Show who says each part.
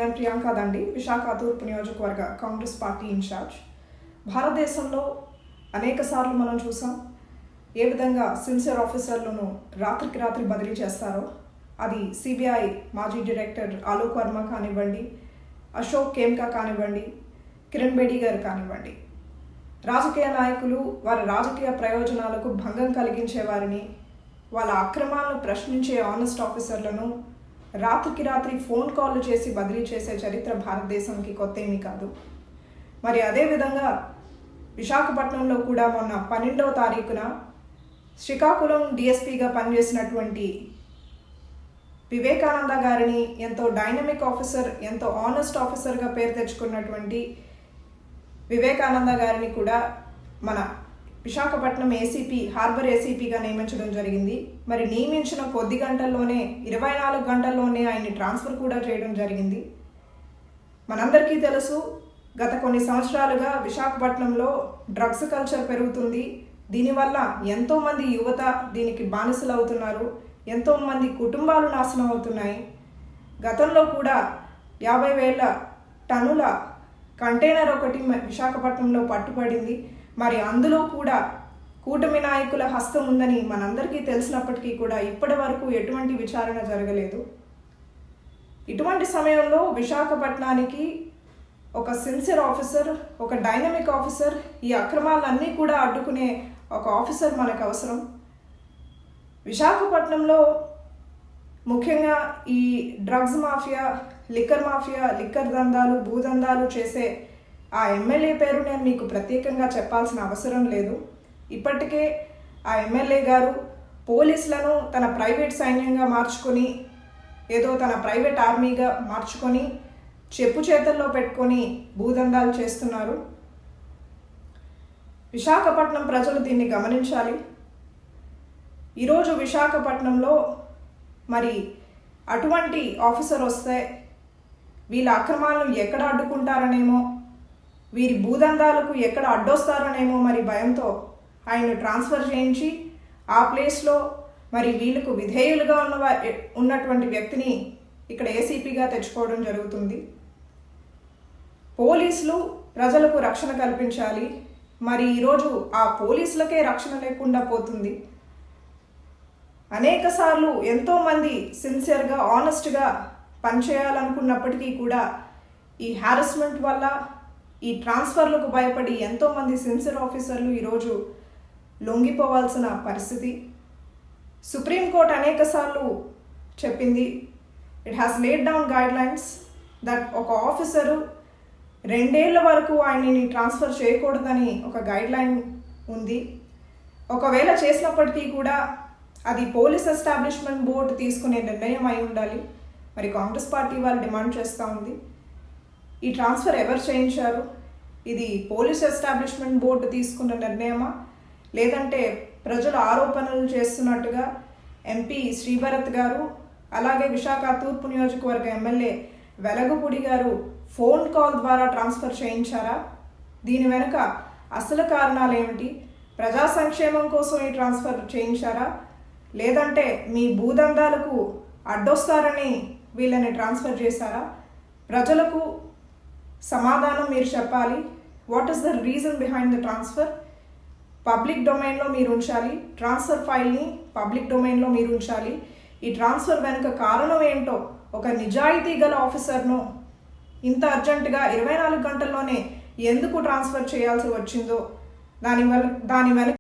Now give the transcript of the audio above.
Speaker 1: నేను ప్రియాంక దండి, విశాఖ తూర్పు నియోజకవర్గ కాంగ్రెస్ పార్టీ ఇన్ఛార్జ్. భారతదేశంలో అనేక సార్లు మనం చూసాం ఏ విధంగా సిన్సియర్ ఆఫీసర్లను రాత్రికి రాత్రి బదిలీ చేస్తారో. అది సిబిఐ మాజీ డైరెక్టర్ ఆలోక్ వర్మ కానివ్వండి, అశోక్ కేమ్కా కానివ్వండి, కిరణ్ బేడి గారు కానివ్వండి. రాజకీయ నాయకులు వారి రాజకీయ ప్రయోజనాలకు భంగం కలిగించే వారిని, వాళ్ళ అక్రమాలను ప్రశ్నించే ఆనెస్ట్ ఆఫీసర్లను రాత్రికి రాత్రి ఫోన్ కాల్ చేసి బదిలీ చేసే చరిత్ర భారతదేశానికి కొత్త ఏమీ కాదు. మరి అదేవిధంగా విశాఖపట్నంలో కూడా మొన్న 12వ తారీఖున శ్రీకాకుళం డిఎస్పీగా పనిచేసినటువంటి వివేకానంద గారిని, ఎంతో డైనమిక్ ఆఫీసర్, ఎంతో ఆనెస్ట్ ఆఫీసర్గా పేరు తెచ్చుకున్నటువంటి వివేకానంద గారిని కూడా మన విశాఖపట్నం ఏసీపీ, హార్బర్ ఏసీపీగా నియమించడం జరిగింది. మరి నియమించిన కొద్ది గంటల్లోనే 24 గంటల్లోనే ఆయన్ని ట్రాన్స్ఫర్ కూడా చేయడం జరిగింది. మనందరికీ తెలుసు, గత కొన్ని సంవత్సరాలుగా విశాఖపట్నంలో డ్రగ్స్ కల్చర్ పెరుగుతుంది. దీనివల్ల ఎంతోమంది యువత దీనికి బానిసలు అవుతున్నారు, ఎంతోమంది కుటుంబాలు నాశనం అవుతున్నాయి. గతంలో కూడా 50,000 టన్నుల కంటైనర్ ఒకటి విశాఖపట్నంలో పట్టుబడింది. మరి అందులో కూడా కూటమి నాయకుల హస్తం ఉందని మనందరికీ తెలిసినప్పటికీ కూడా ఇప్పటి వరకు ఎటువంటి విచారణ జరగలేదు. ఇటువంటి సమయంలో విశాఖపట్నానికి ఒక సిన్సియర్ ఆఫీసర్, ఒక డైనమిక్ ఆఫీసర్, ఈ అక్రమాలన్నీ కూడా అడ్డుకునే ఒక ఆఫీసర్ మనకు అవసరం. విశాఖపట్నంలో ముఖ్యంగా ఈ డ్రగ్స్ మాఫియా, లిక్కర్ దందాలు, భూదందాలు చేసే ఆ ఎమ్మెల్యే పేరు నేను మీకు ప్రత్యేకంగా చెప్పాల్సిన అవసరం లేదు. ఇప్పటికే ఆ ఎమ్మెల్యే గారు పోలీసులను తన ప్రైవేట్ సైన్యంగా మార్చుకొని, ఏదో తన ప్రైవేట్ ఆర్మీగా మార్చుకొని చెప్పు చేతుల్లో పెట్టుకొని భూదందాలు చేస్తున్నారు. విశాఖపట్నం ప్రజలు దీన్ని గమనించాలి. ఈరోజు విశాఖపట్నంలో మరి అటువంటి ఆఫీసర్ వస్తే వీళ్ళ అక్రమాలను ఎక్కడ అడ్డుకుంటారనేమో, వీరి భూదందాలకు ఎక్కడ అడ్డొస్తారనేమో మరి భయంతో ఆయన ట్రాన్స్ఫర్ చేయించి ఆ ప్లేస్లో మరి వీళ్ళకు విధేయులుగా ఉన్నటువంటి వ్యక్తిని ఇక్కడ ఏసీపీగా తెచ్చుకోవడం జరుగుతుంది. పోలీసులు ప్రజలకు రక్షణ కల్పించాలి. మరి ఈరోజు ఆ పోలీసులకే రక్షణ లేకుండా పోతుంది. అనేక సార్లు ఎంతోమంది సిన్సియర్గా, ఆనెస్ట్గా పనిచేయాలనుకున్నప్పటికీ కూడా ఈ హారాస్మెంట్ వల్ల, ఈ ట్రాన్స్ఫర్లకు భయపడి ఎంతోమంది సిన్సియర్ ఆఫీసర్లు ఈరోజు లొంగిపోవాల్సిన పరిస్థితి. సుప్రీంకోర్టు అనేక సార్లు చెప్పింది, it has laid down guide lines that ఒక ఆఫీసరు 2 ఏళ్ల వరకు ఆయనని ట్రాన్స్ఫర్ చేయకూడదని ఒక గైడ్ లైన్ ఉంది. ఒకవేళ చేసినప్పటికీ కూడా అది పోలీస్ ఎస్టాబ్లిష్మెంట్ బోర్డు తీసుకునే నిర్ణయం అయి ఉండాలి. మరి కాంగ్రెస్ పార్టీ వాళ్ళు డిమాండ్ చేస్తూ ఉంది, ఈ ట్రాన్స్ఫర్ ఎవరు చేయించారు? ఇది పోలీస్ ఎస్టాబ్లిష్మెంట్ బోర్డు తీసుకున్న నిర్ణయమా, లేదంటే ప్రజలు ఆరోపణలు చేస్తున్నట్టుగా ఎంపీ శ్రీభరత్ గారు, అలాగే విశాఖ తూర్పు నియోజకవర్గ ఎమ్మెల్యే వెలగపూడి గారు ఫోన్ కాల్ ద్వారా ట్రాన్స్ఫర్ చేయించారా? దీని వెనుక అసలు కారణాలు ఏమిటి? ప్రజా సంక్షేమం కోసం ఈ ట్రాన్స్ఫర్ చేయించారా, లేదంటే మీ భూదందాలకు అడ్డొస్తారని వీళ్ళని ట్రాన్స్ఫర్ చేశారా? ప్రజలకు సమాధానం మీరు చెప్పాలి. What is the reason behind the transfer? Public డొమైన్లో మీరు ఉంచాలి. ట్రాన్స్ఫర్ ఫైల్ని పబ్లిక్ డొమైన్లో మీరు ఉంచాలి. ఈ ట్రాన్స్ఫర్ వెనుక కారణం ఏంటో, ఒక నిజాయితీ గల ఆఫీసర్ను ఇంత అర్జెంటుగా 24 గంటల్లోనే ఎందుకు ట్రాన్స్ఫర్ చేయాల్సి వచ్చిందో, దాని వెనక